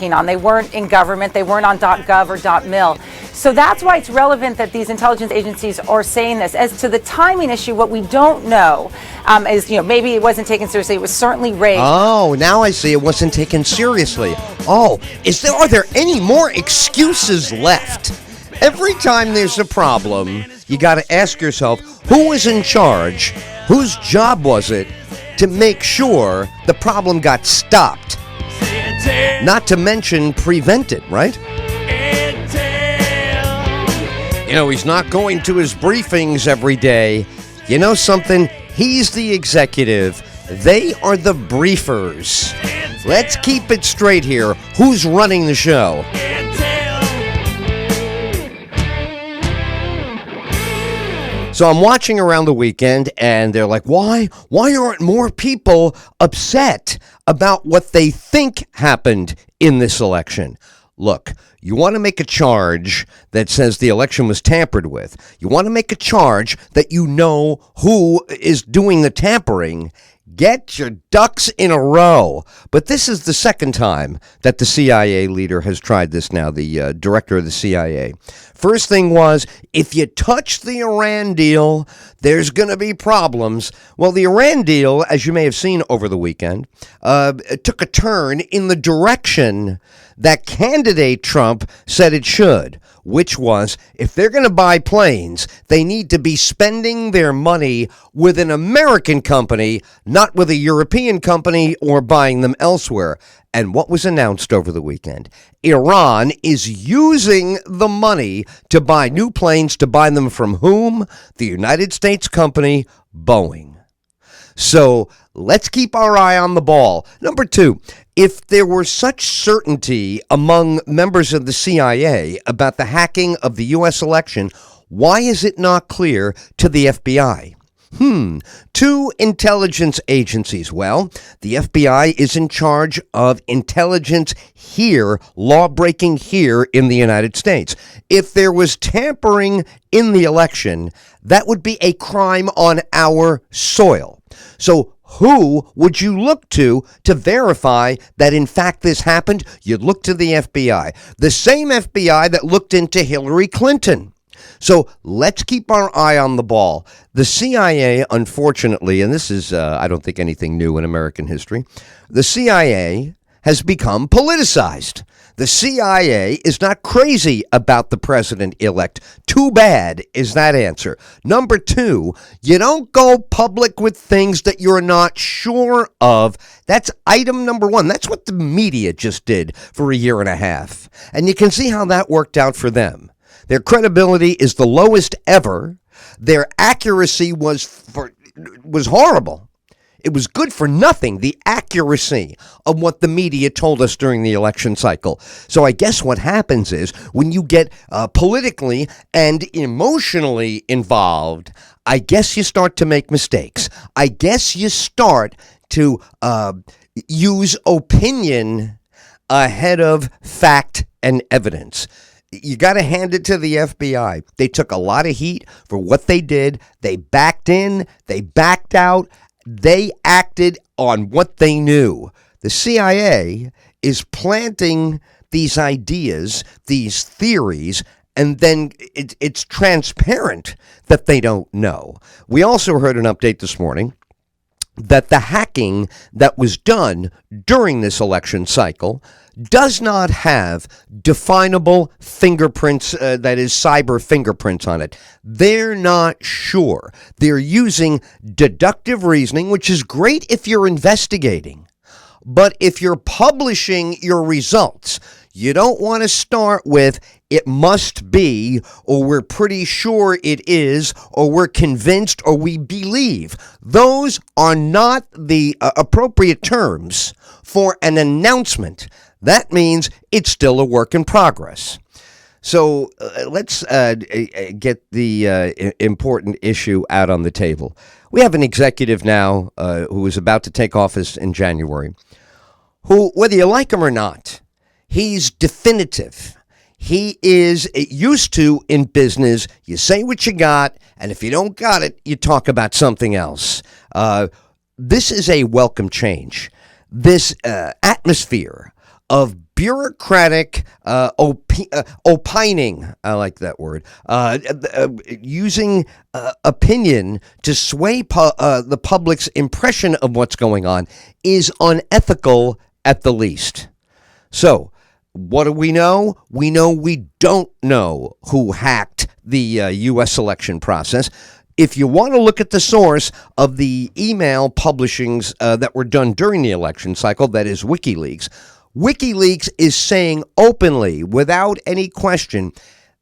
working on. They weren't in government. They weren't on .gov or .mil. So that's why it's relevant that these intelligence agencies are saying this. As to the timing issue, what we don't know is, maybe it wasn't taken seriously. It was certainly raised. Oh, now I see. It wasn't taken seriously. Oh, are there any more excuses left? Every time there's a problem, you got to ask yourself, who was in charge? Whose job was it to make sure the problem got stopped? Not to mention prevented, right? He's not going to his briefings every day. You know something? He's the executive. They are the briefers. Let's keep it straight here. Who's running the show? So I'm watching around the weekend, and they're like, why aren't more people upset about what they think happened in this election? Look, you want to make a charge that says the election was tampered with. You want to make a charge that you know who is doing the tampering. Get your ducks in a row. But this is the second time that the CIA leader has tried this now, the director of the CIA. First thing was, if you touch the Iran deal, there's going to be problems. Well, the Iran deal, as you may have seen over the weekend, took a turn in the direction that candidate Trump said it should, which was, if they're going to buy planes, they need to be spending their money with an American company, not with a European company or buying them elsewhere. And what was announced over the weekend? Iran is using the money to buy new planes, to buy them from whom? The United States company, Boeing. So let's keep our eye on the ball. Number two, if there were such certainty among members of the CIA about the hacking of the U.S. election, why is it not clear to the FBI? Two intelligence agencies. Well, the FBI is in charge of intelligence here, law-breaking here in the United States. If there was tampering in the election, that would be a crime on our soil. So who would you look to verify that, in fact, this happened? You'd look to the FBI, the same FBI that looked into Hillary Clinton. So let's keep our eye on the ball. The CIA, unfortunately, and this is, I don't think, anything new in American history, the CIA has become politicized. The CIA is not crazy about the president-elect. Too bad is that answer. Number two, you don't go public with things that you're not sure of. That's item number one. That's what the media just did for a year and a half. And you can see how that worked out for them. Their credibility is the lowest ever. Their accuracy was horrible. It was good for nothing, the accuracy of what the media told us during the election cycle. So I guess what happens is when you get politically and emotionally involved, I guess you start to make mistakes. I guess you start to use opinion ahead of fact and evidence. You got to hand it to the FBI. They took a lot of heat for what they did. They backed in. They backed out. They acted on what they knew. The CIA is planting these ideas, these theories, and then it's transparent that they don't know. We also heard an update this morning that the hacking that was done during this election cycle does not have definable fingerprints, that is cyber fingerprints on it. They're not sure. They're using deductive reasoning, which is great if you're investigating. But if you're publishing your results, you don't want to start with, it must be, or we're pretty sure it is, or we're convinced, or we believe. Those are not the appropriate terms for an announcement. That means it's still a work in progress. So let's get the important issue out on the table. We have an executive now who is about to take office in January, who, whether you like him or not, he's definitive. He is used to, in business, you say what you got, and if you don't got it, you talk about something else. This is a welcome change. This atmosphere of bureaucratic opining, I like that word, using opinion to sway the public's impression of what's going on is unethical at the least. So, what do we know? We know we don't know who hacked the U.S. election process. If you want to look at the source of the email publishings that were done during the election cycle, that is WikiLeaks, WikiLeaks is saying openly, without any question,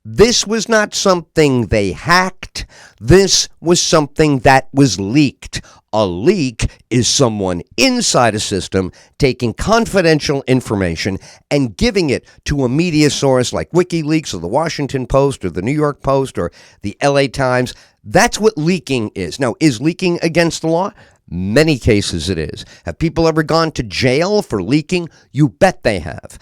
this was not something they hacked. This was something that was leaked. A leak is someone inside a system taking confidential information and giving it to a media source like WikiLeaks or the Washington Post or the New York Post or the LA Times. That's what leaking is. Now, is leaking against the law? Many cases it is. Have people ever gone to jail for leaking? You bet they have.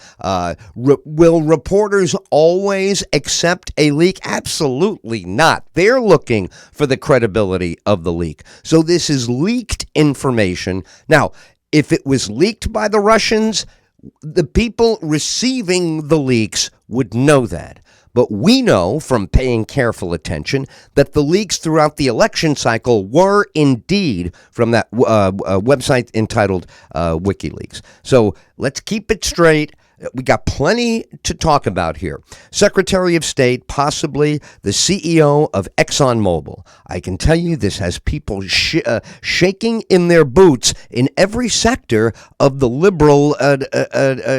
Will reporters always accept a leak? Absolutely not. They're looking for the credibility of the leak. So this is leaked information. Now, if it was leaked by the Russians, the people receiving the leaks would know that. But we know from paying careful attention that the leaks throughout the election cycle were indeed from that website entitled WikiLeaks. So let's keep it straight. We got plenty to talk about here. Secretary of State, possibly the CEO of ExxonMobil. I can tell you this has people shaking in their boots in every sector of the liberal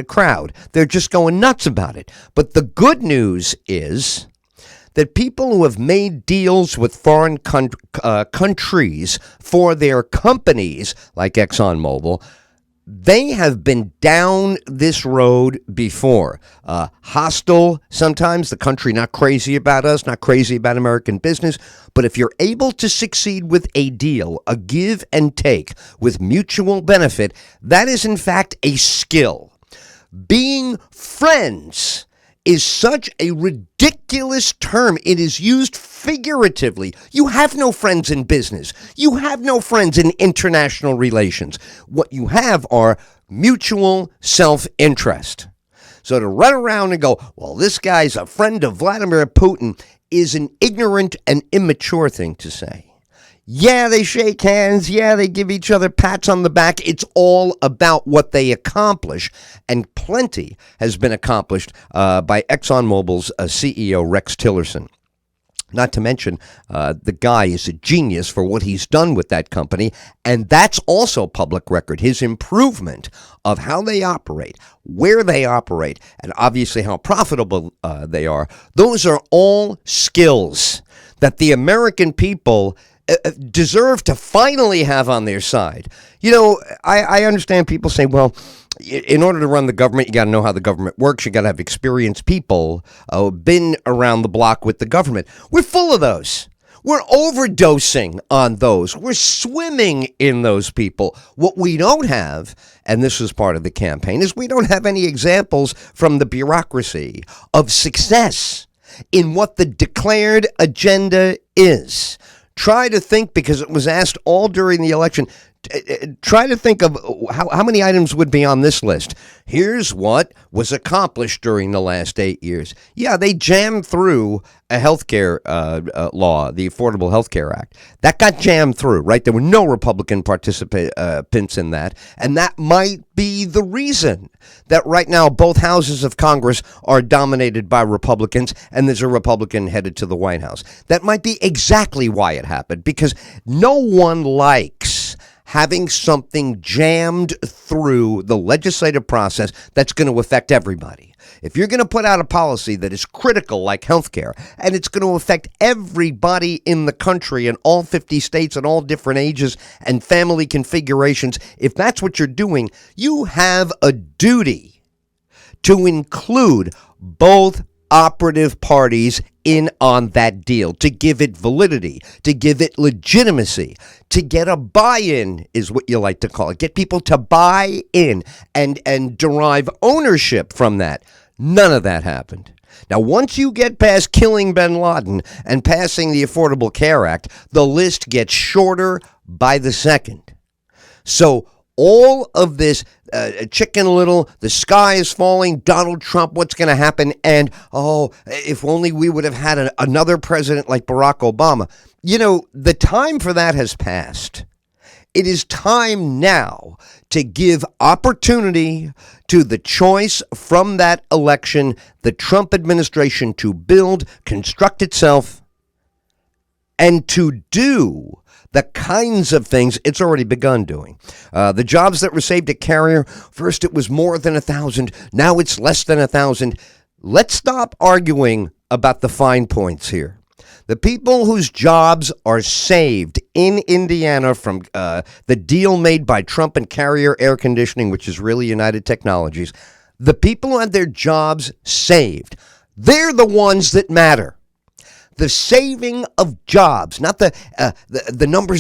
crowd. They're just going nuts about it. But the good news is that people who have made deals with foreign countries for their companies, like ExxonMobil, they have been down this road before. Hostile, sometimes the country not crazy about us, not crazy about American business. But if you're able to succeed with a deal, a give and take with mutual benefit, that is in fact a skill. Being friends is such a ridiculous term. It is used figuratively. You have no friends in business. You have no friends in international relations. What you have are mutual self-interest. So to run around and go, well, this guy's a friend of Vladimir Putin is an ignorant and immature thing to say. Yeah, they shake hands. Yeah, they give each other pats on the back. It's all about what they accomplish. And plenty has been accomplished by ExxonMobil's CEO, Rex Tillerson. Not to mention, the guy is a genius for what he's done with that company. And that's also public record. His improvement of how they operate, where they operate, and obviously how profitable they are. Those are all skills that the American people deserve to finally have on their side. You know, I understand people say, well, in order to run the government, you got to know how the government works. You got to have experienced people been around the block with the government. We're full of those. We're overdosing on those. We're swimming in those people. What we don't have, and this was part of the campaign, is we don't have any examples from the bureaucracy of success in what the declared agenda is. Try to think, because it was asked all during the election, try to think of how many items would be on this list. Here's what was accomplished during the last 8 years. Yeah, they jammed through a healthcare law, the Affordable Health Care Act. That got jammed through, right? There were no Republican participants in that. And that might be the reason that right now both houses of Congress are dominated by Republicans and there's a Republican headed to the White House. That might be exactly why it happened, because no one likes having something jammed through the legislative process that's going to affect everybody. If you're going to put out a policy that is critical like healthcare, and it's going to affect everybody in the country in all 50 states and all different ages and family configurations, if that's what you're doing, you have a duty to include both operative parties in on that deal, to give it validity, to give it legitimacy, to get a buy-in is what you like to call it. Get people to buy in and derive ownership from that. None of that happened. Now, once you get past killing bin Laden and passing the Affordable Care Act, the list gets shorter by the second. So all of this, Chicken Little, the sky is falling, Donald Trump, what's going to happen? And, if only we would have had another president like Barack Obama. You know, the time for that has passed. It is time now to give opportunity to the choice from that election, the Trump administration, to build, construct itself, and to do the kinds of things it's already begun doing. The jobs that were saved at Carrier, first it was more than 1,000, now it's less than 1,000. Let's stop arguing about the fine points here. The people whose jobs are saved in Indiana from the deal made by Trump and Carrier Air Conditioning, which is really United Technologies, the people who had their jobs saved, they're the ones that matter. The saving of jobs, not the numbers